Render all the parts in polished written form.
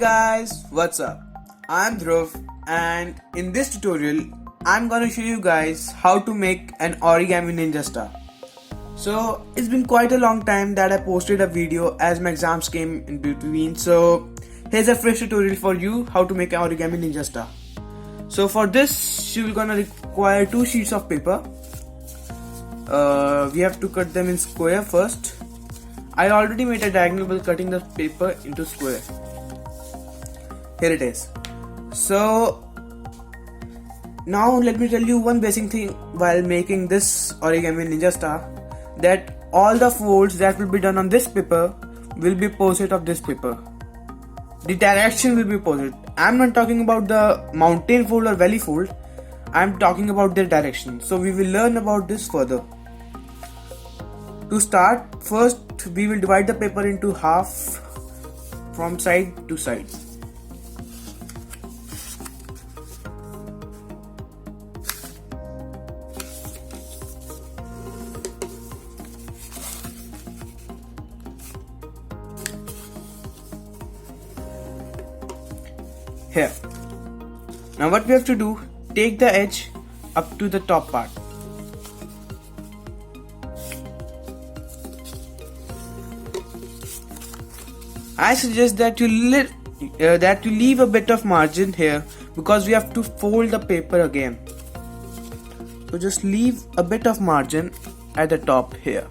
Guys, what's up? I'm Dhruv and in this tutorial I'm gonna show you guys how to make an Origami Ninja Star. So it's been quite a long time that I posted a video as my exams came in between, so here's a fresh tutorial for you how to make an Origami Ninja Star. So for this you're gonna require 2 sheets of paper. We have to cut them in square first. I already made a diagonal by cutting the paper into square. Here it is. So now let me tell you one basic thing while making this Origami Ninja Star, that all the folds that will be done on this paper will be opposite of this paper. The direction will be opposite. I'm not talking about the mountain fold or valley fold. I'm talking about their direction. So we will learn about this further. To start, first we will divide the paper into half from side to side. Here. Now what we have to do, take the edge up to the top part. I suggest that you leave a bit of margin here because we have to fold the paper again. So just leave a bit of margin at the top here.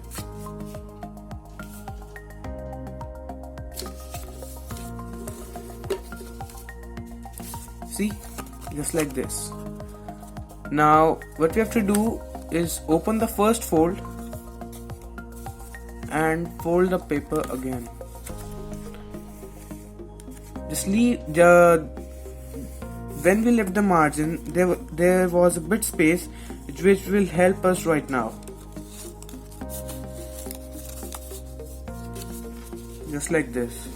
See, just like this. Now what we have to do is open the first fold and fold the paper again. Just leave when we left the margin, there was a bit space which will help us right now. Just like this.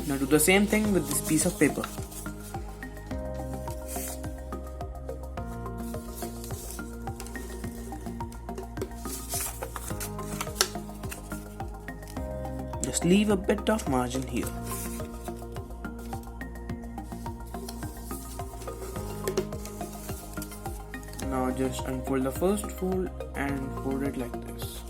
Now do the same thing with this piece of paper. Just leave a bit of margin here. Now just unfold the first fold and fold it like this.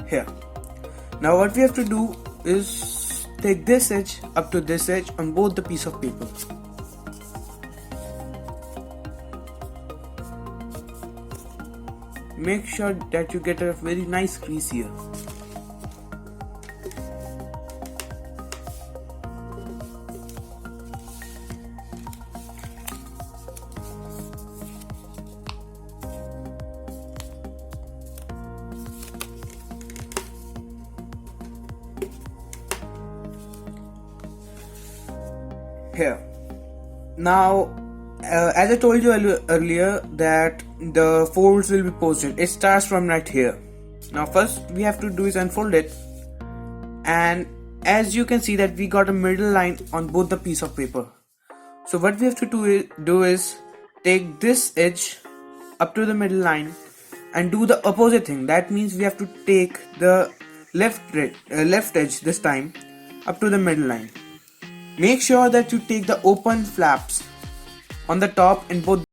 Here. Now what we have to do is take this edge up to this edge on both the piece of paper. Make sure that you get a very nice crease here. Here. Now as I told you earlier that the folds will be posted. It starts from right here. Now first we have to do is unfold it, and as you can see that we got a middle line on both the piece of paper. So what we have to do is take this edge up to the middle line and do the opposite thing. That means we have to take the left edge this time up to the middle line. Make sure that you take the open flaps on the top in both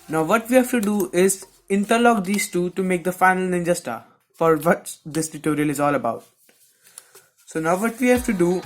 Now what we have to do is interlock these two to make the final Ninja Star, for what this tutorial is all about. So now what we have to do,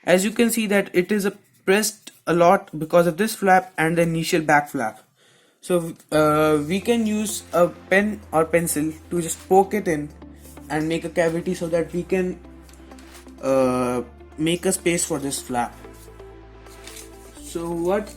as you can see that it is pressed a lot because of this flap and the initial back flap. So we can use a pen or pencil to just poke it in and make a cavity so that we can make a space for this flap. So what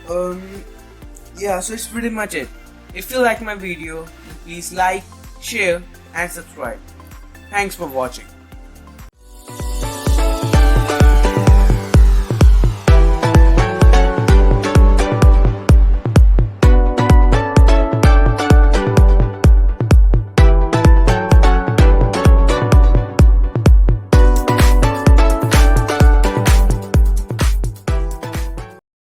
um yeah, so it's pretty much it. If you like my video, please like, share and subscribe. Thanks for watching.